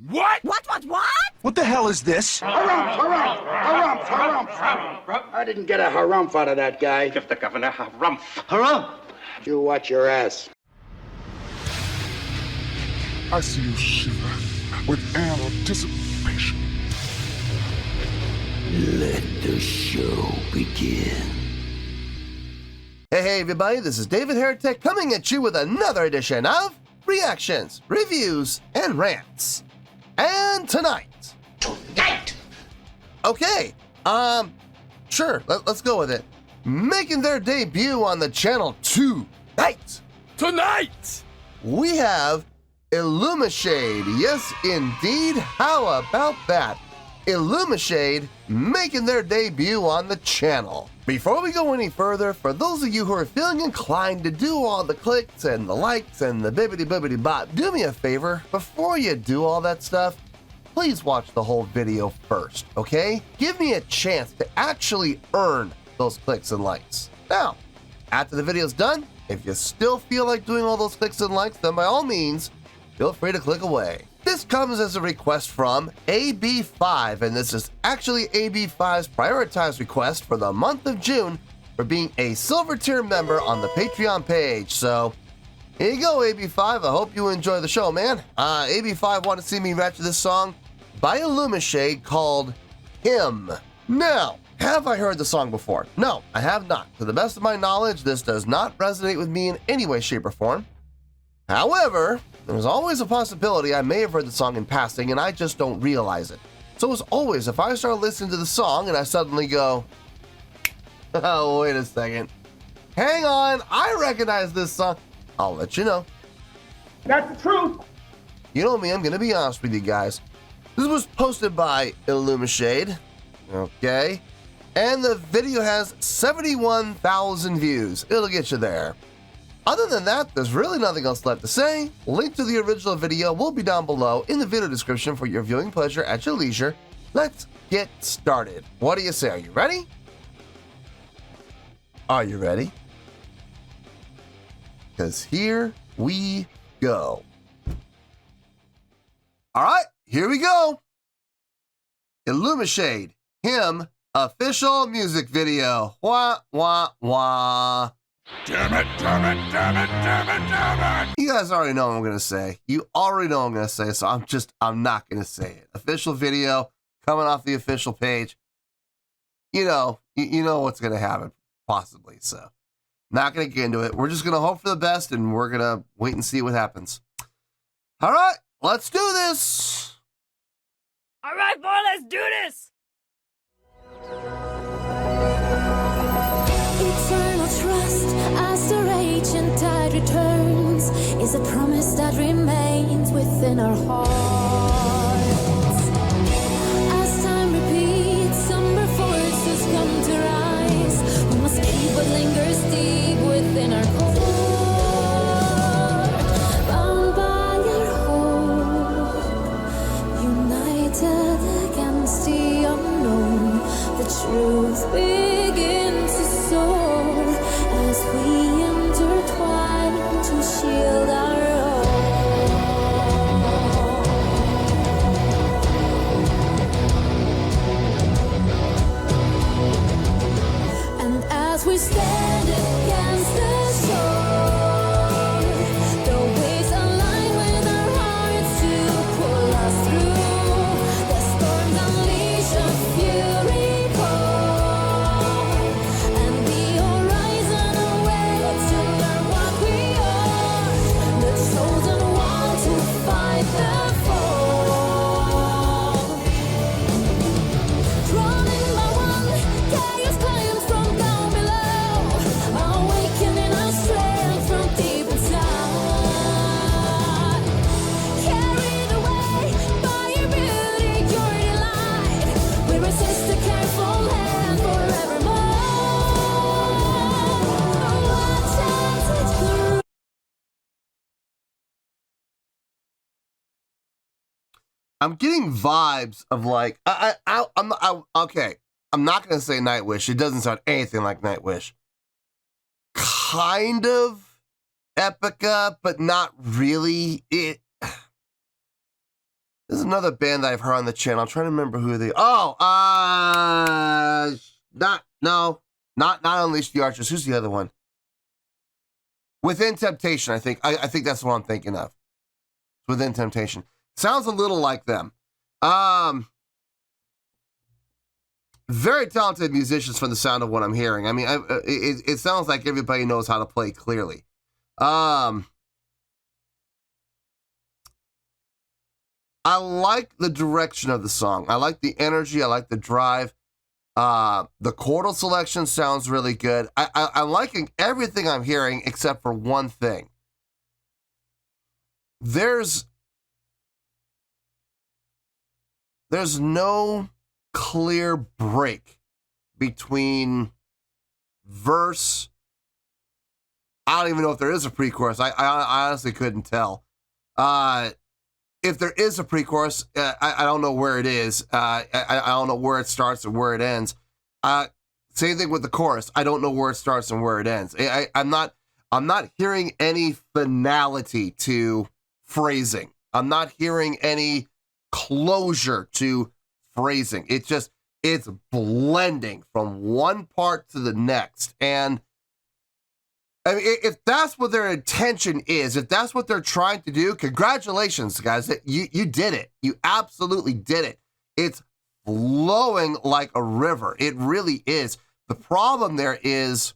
What? What? What the hell is this? Harumph. I didn't get a harumph out of that guy. Give the governor harumph. Harumph! You watch your ass. I see you shiver with anticipation. Let the show begin. Hey everybody, this is David Heretic coming at you with another edition of Reactions, Reviews, and Rants. And tonight. Okay, sure, let's go with it. Making their debut on the channel tonight, we have Illumishade. Yes, indeed. How about that? Illumishade making their debut on the channel. Before we go any further, for those of you who are feeling inclined to do all the clicks and the likes and the bibbidi-bibbidi bop, do me a favor, before you do all that stuff, please watch the whole video first, okay? Give me a chance to actually earn those clicks and likes. Now, after the video's done, if you still feel like doing all those clicks and likes, then by all means, feel free to click away. This comes as a request from AB5, and this is actually AB5's prioritized request for the month of June for being a silver tier member on the Patreon page. So, here you go, AB5. I hope you enjoy the show, man. AB5 wanted to see me react to this song by Illumishade called Him. Now, have I heard the song before? No, I have not. To the best of my knowledge, this does not resonate with me in any way, shape, or form. However, there's always a possibility I may have heard the song in passing and I just don't realize it. So as always, if I start listening to the song and I suddenly go, oh, wait a second, hang on, I recognize this song, I'll let you know. That's the truth. You know me, I'm going to be honest with you guys. This was posted by Illumishade, okay? And the video has 71,000 views. It'll get you there. Other than that, there's really nothing else left to say. Link to the original video will be down below in the video description for your viewing pleasure at your leisure. Let's get started. What do you say? Are you ready? Are you ready? Because here we go. All right, here we go. Illumishade, Him, official music video. Wah, wah, wah. Damn it. You guys already know what I'm going to say. You already know what I'm going to say, so I'm not going to say it. Official video coming off the official page. You know what's going to happen, possibly, so not going to get into it. We're just going to hope for the best, and we're going to wait and see what happens. All right, let's do this. All right, boy, let's do this. Eternal trust as the raging tide returns is a promise that remains within our hearts. As time repeats, somber forces come to rise. We must keep what lingers deep within our core. Bound by your hope, united against the unknown, the truth begins to soar as we intertwine to shield our own. And as we stand against the shore, the waves align with our hearts to pull us through. The storms unleash a fury core, and the horizon awaits to learn what we are. The chosen one to fight the fall. Running by one, chaos climbs from down below, awakening our strength from deep inside. Carried away by your beauty, your delight, we resist the careful hand forevermore. Watch as it grows. I'm getting vibes of like okay. I'm not gonna say Nightwish. It doesn't sound anything like Nightwish. Kind of Epica, but not really. This This is another band that I've heard on the channel. I'm trying to remember who they. Oh, not Unleash the Archers. Who's the other one? Within Temptation, I think. I think that's what I'm thinking of. Within Temptation. Sounds a little like them. Very talented musicians from the sound of what I'm hearing. I mean, it sounds like everybody knows how to play clearly. I like the direction of the song. I like the energy. I like the drive. The chordal selection sounds really good. I'm liking everything I'm hearing except for one thing. There's no clear break between verse. I don't even know if there is a pre-chorus. I honestly couldn't tell. If there is a pre-chorus, I don't know where it is. I don't know where it starts and where it ends. Same thing with the chorus. I don't know where it starts and where it ends. I'm not hearing any finality to phrasing. I'm not hearing any closure to phrasing. It's blending from one part to the next. And I mean, if that's what their intention is, if that's what they're trying to do, congratulations, guys. You did it. You absolutely did it. It's flowing like a river. It really is. The problem there is,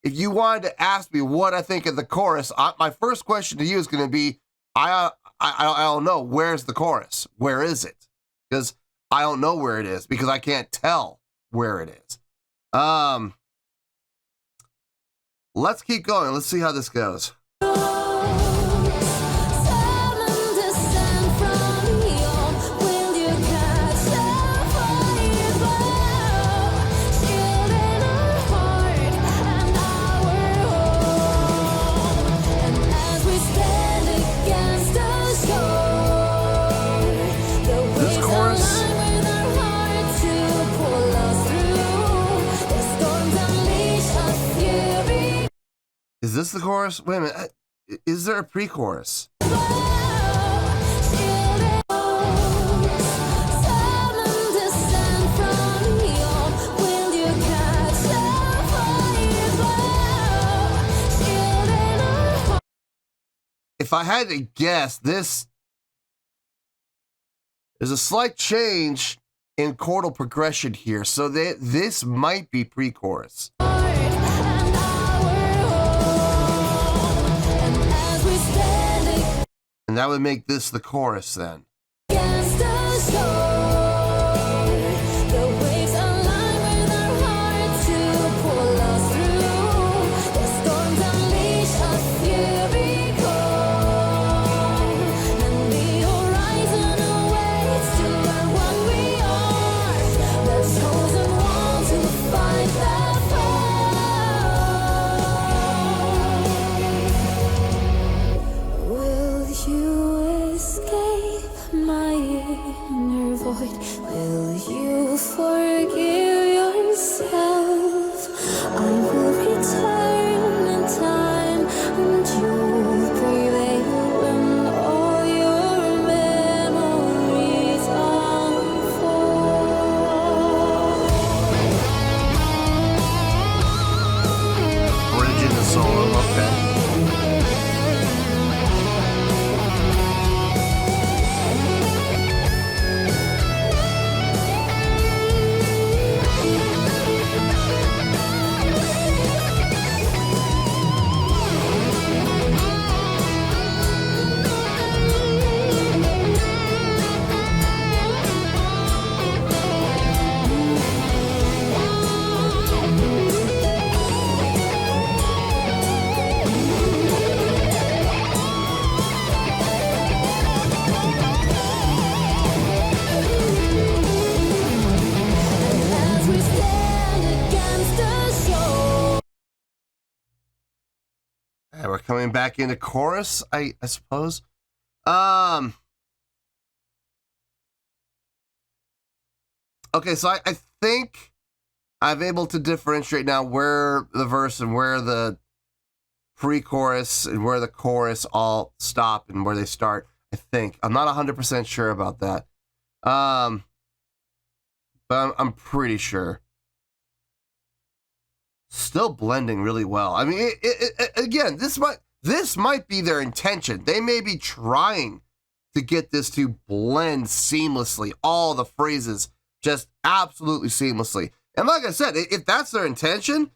if you wanted to ask me what I think of the chorus, my first question to you is going to be, I don't know. Where's the chorus? Where is it? Because I don't know where it is, because I can't tell where it is. Let's keep going. Let's see how this goes. Is this the chorus? Wait a minute. Is there a pre-chorus? If I had to guess, there's a slight change in chordal progression here, so this might be pre-chorus. And that would make this the chorus then. Will you forgive yourself? I will return in time, and you'll prevail when all your memories unfold. Bridge in the solo, okay. And we're coming back into chorus, I suppose. Okay, so I think I'm able to differentiate now where the verse and where the pre-chorus and where the chorus all stop and where they start. I think. I'm not 100% sure about that. But I'm pretty sure. Still blending really well. I mean, again, this might be their intention. They may be trying to get this to blend seamlessly, all the phrases just absolutely seamlessly. And like I said, if that's their intention,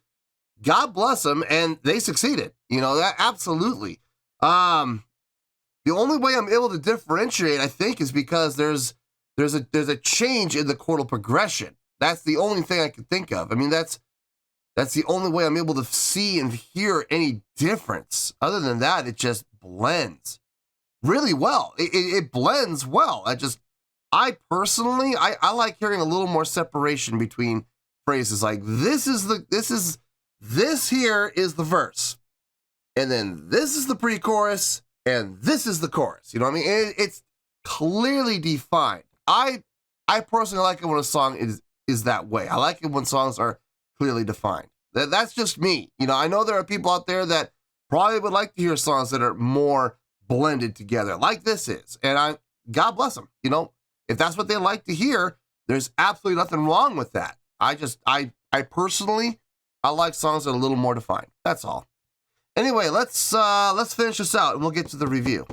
God bless them, and they succeeded. You know, that absolutely. The only way I'm able to differentiate, I think, is because there's a change in the chordal progression. That's the only thing I can think of. I mean, that's the only way I'm able to see and hear any difference. Other than that, it just blends really well. It blends well. I personally like hearing a little more separation between phrases. Like this here is the verse, and then this is the pre-chorus, and this is the chorus. You know what I mean? It's clearly defined. I personally like it when a song is that way. I like it when songs are clearly defined. That's just me. You know, I know there are people out there that probably would like to hear songs that are more blended together, like this is. And God bless them. You know, if that's what they like to hear, there's absolutely nothing wrong with that. I personally, I like songs that are a little more defined. That's all. Anyway, let's finish this out and we'll get to the review.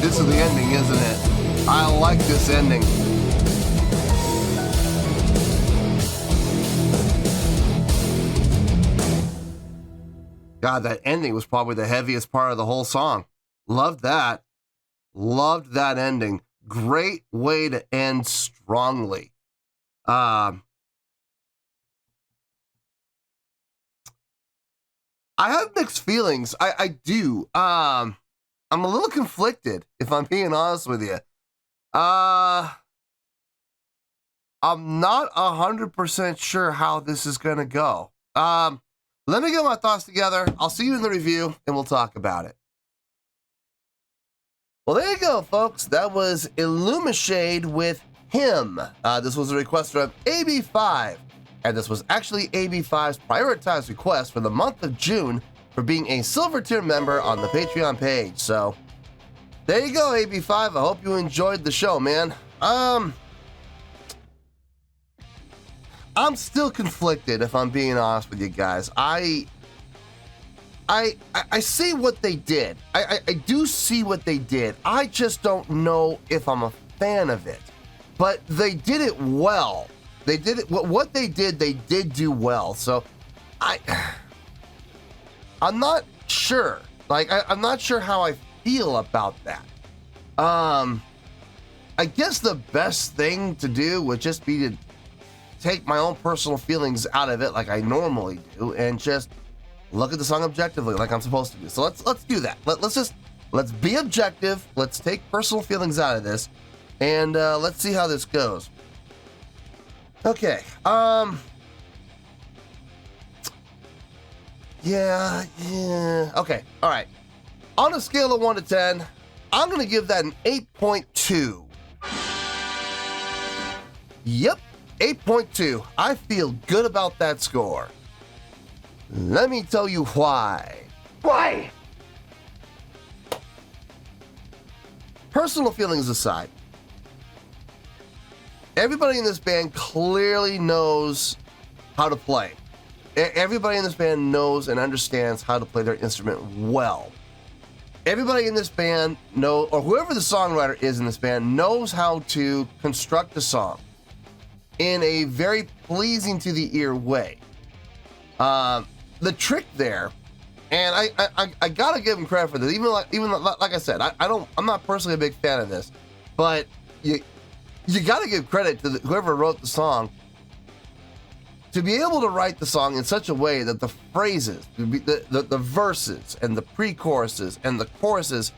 This is the ending, isn't it? I like this ending. God, that ending was probably the heaviest part of the whole song. Loved that. Loved that ending. Great way to end strongly. I have mixed feelings. I do. I'm a little conflicted, if I'm being honest with you. I'm not 100% sure how this is going to go. Let me get my thoughts together. I'll see you in the review, and we'll talk about it. Well, there you go, folks. That was Illumishade with Him. This was a request from AB5, and this was actually AB5's prioritized request for the month of June for being a silver tier member on the Patreon page. So there you go, AB5. I hope you enjoyed the show, man. I'm still conflicted, if I'm being honest with you guys. I see what they did. I do see what they did. I just don't know if I'm a fan of it. But they did it well. They did it. What they did do well. So I'm not sure. I'm not sure how I feel about that. I guess the best thing to do would just be to take my own personal feelings out of it like I normally do and just look at the song objectively like I'm supposed to do. So let's do that. Let's be objective. Let's take personal feelings out of this and let's see how this goes. Okay. Yeah. Okay. All right. On a scale of 1 to 10, I'm going to give that an 8.2. Yep, 8.2. I feel good about that score. Let me tell you why. Why? Personal feelings aside, everybody in this band clearly knows how to play. Everybody in this band knows and understands how to play their instrument well. Everybody in this band or whoever the songwriter is in this band knows how to construct a song in a very pleasing to the ear way. The trick there, and I gotta give them credit for this. Even like I said, I'm not personally a big fan of this, but you gotta give credit to whoever wrote the song. to be able to write the song in such a way that the phrases, the verses and the pre-choruses and the choruses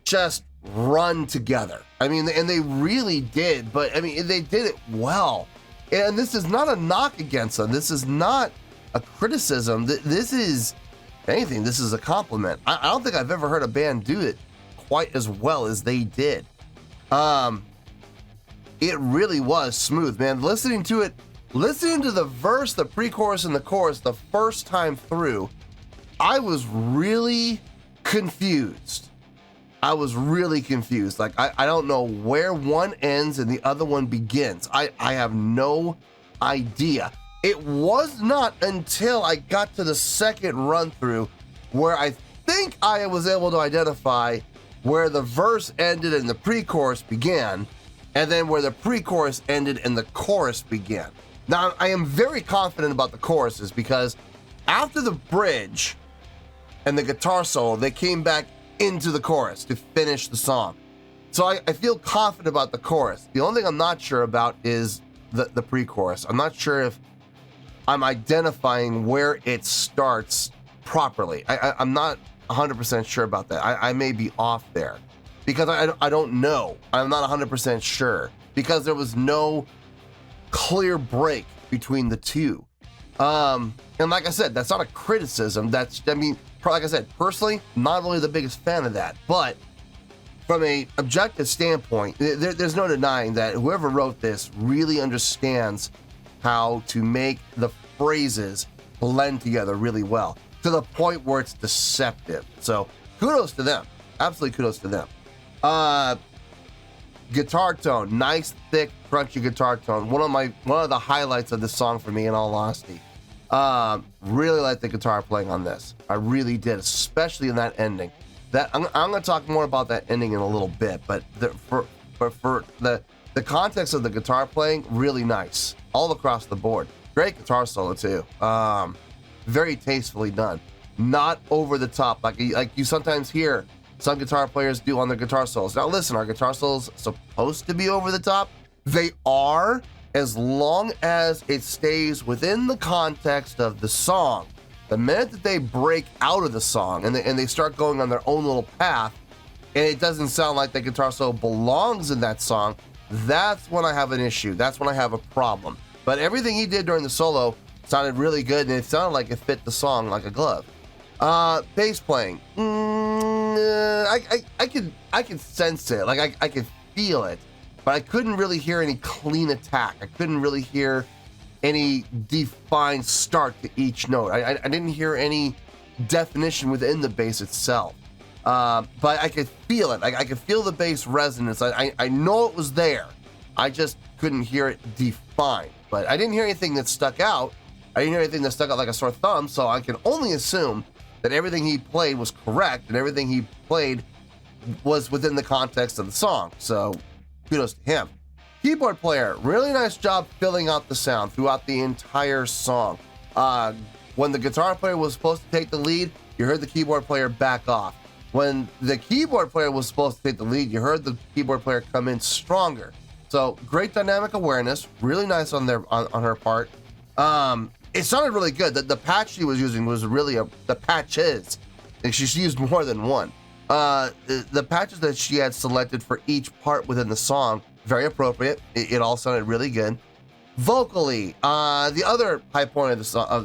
just run together. I mean, and they really did, but I mean, they did it well. And this is not a knock against them. This is not a criticism. This is, if anything, this is a compliment. I don't think I've ever heard a band do it quite as well as they did. It really was smooth, man. Listening to the verse, the pre-chorus, and the chorus the first time through, I was really confused. Like, I don't know where one ends and the other one begins. I have no idea. It was not until I got to the second run through where I think I was able to identify where the verse ended and the pre-chorus began, and then where the pre-chorus ended and the chorus began. Now, I am very confident about the choruses because after the bridge and the guitar solo, they came back into the chorus to finish the song. So I feel confident about the chorus. The only thing I'm not sure about is the pre-chorus. I'm not sure if I'm identifying where it starts properly. I'm not 100% sure about that. I may be off there because I don't know. I'm not 100% sure because there was no clear break between the two. And like I said, that's not a criticism. Like I said, personally, not really the biggest fan of that, but from a objective standpoint, there's no denying that whoever wrote this really understands how to make the phrases blend together really well to the point where it's deceptive. So kudos to them. Absolutely kudos to them. Guitar tone, nice, thick, crunchy guitar tone. One of the highlights of this song for me, in all honesty. Really like the guitar playing on this. I really did, especially in that ending. I'm going to talk more about that ending in a little bit, but for the context of the guitar playing, really nice all across the board. Great guitar solo too. Very tastefully done. Not over the top like you sometimes hear some guitar players do on their guitar solos. Now listen, are guitar solos supposed to be over the top? They are, as long as it stays within the context of the song. The minute that they break out of the song and they start going on their own little path, and it doesn't sound like the guitar solo belongs in that song, that's when I have an issue. That's when I have a problem. But everything he did during the solo sounded really good, and it sounded like it fit the song like a glove. Bass playing, I could sense it, like I could feel it, but I couldn't really hear any clean attack. I couldn't really hear any defined start to each note. I didn't hear any definition within the bass itself. But I could feel it. I could feel the bass resonance. I know it was there. I just couldn't hear it defined. But I didn't hear anything that stuck out. I didn't hear anything that stuck out like a sore thumb, so I can only assume that everything he played was correct and everything he played was within the context of the song. So kudos to him. Keyboard player, really nice job filling out the sound throughout the entire song. When the guitar player was supposed to take the lead, you heard the keyboard player back off. When the keyboard player was supposed to take the lead, you heard the keyboard player come in stronger. So great dynamic awareness, really nice on her part. It sounded really good. The patch she was using was really the patches. And she used more than one. The patches that she had selected for each part within the song, very appropriate. It all sounded really good. Vocally, the other high point of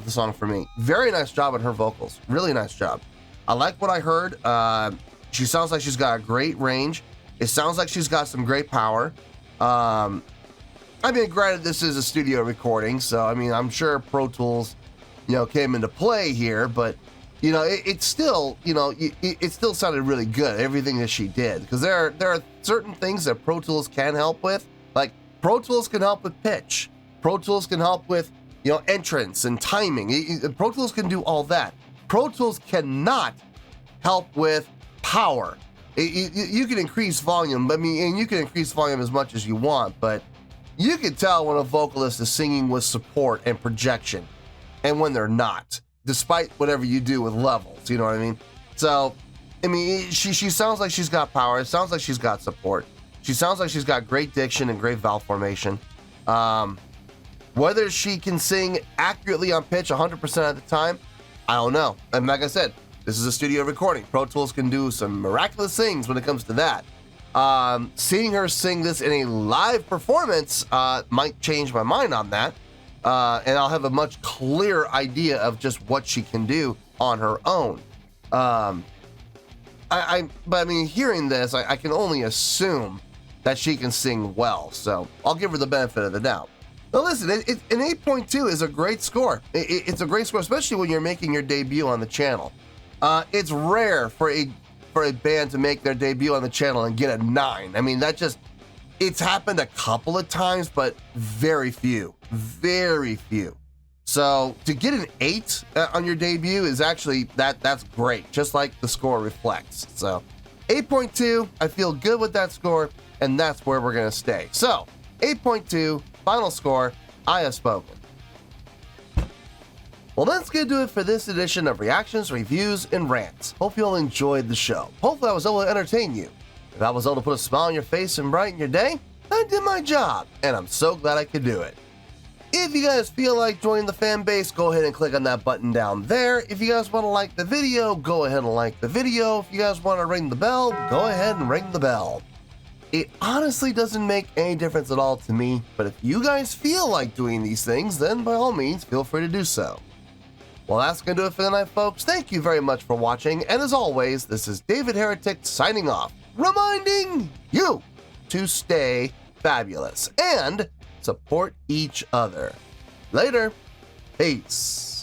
the song for me, very nice job on her vocals. Really nice job. I like what I heard. She sounds like she's got a great range. It sounds like she's got some great power. I mean, granted, this is a studio recording, so I mean, I'm sure Pro Tools, came into play here, but it still, it still sounded really good. Everything that she did, because there are certain things that Pro Tools can help with. Like Pro Tools can help with pitch. Pro Tools can help with entrance and timing. Pro Tools can do all that. Pro Tools cannot help with power. You can increase volume, and you can increase volume as much as you want, but you can tell when a vocalist is singing with support and projection and when they're not, despite whatever you do with levels, you know what I mean? So, she sounds like she's got power. It sounds like she's got support. She sounds like she's got great diction and great vowel formation. One Whether she can sing accurately on pitch 100% of the time, I don't know. And like I said, this is a studio recording. Pro Tools can do some miraculous things when it comes to that. Seeing her sing this in a live performance might change my mind on that. And I'll have a much clearer idea of just what she can do on her own. But I mean, hearing this, I can only assume that she can sing well. So I'll give her the benefit of the doubt. Now listen, an 8.2 is a great score. It's a great score, especially when you're making your debut on the channel. It's rare for a band to make their debut on the channel and get a 9. I mean, it's happened a couple of times, but very few. So to get an 8 on your debut is actually, that's great, just like the score reflects. So 8.2, I feel good with that score, and that's where we're going to stay. So 8.2, final score, I have spoken. Well, that's going to do it for this edition of Reactions, Reviews, and Rants. Hope you all enjoyed the show. Hopefully I was able to entertain you. If I was able to put a smile on your face and brighten your day, I did my job, and I'm so glad I could do it. If you guys feel like joining the fan base, go ahead and click on that button down there. If you guys want to like the video, go ahead and like the video. If you guys want to ring the bell, go ahead and ring the bell. It honestly doesn't make any difference at all to me, but if you guys feel like doing these things, then by all means, feel free to do so. Well, that's going to do it for tonight, folks. Thank you very much for watching, and as always, this is David Heretic signing off, reminding you to stay fabulous and support each other. Later. Peace.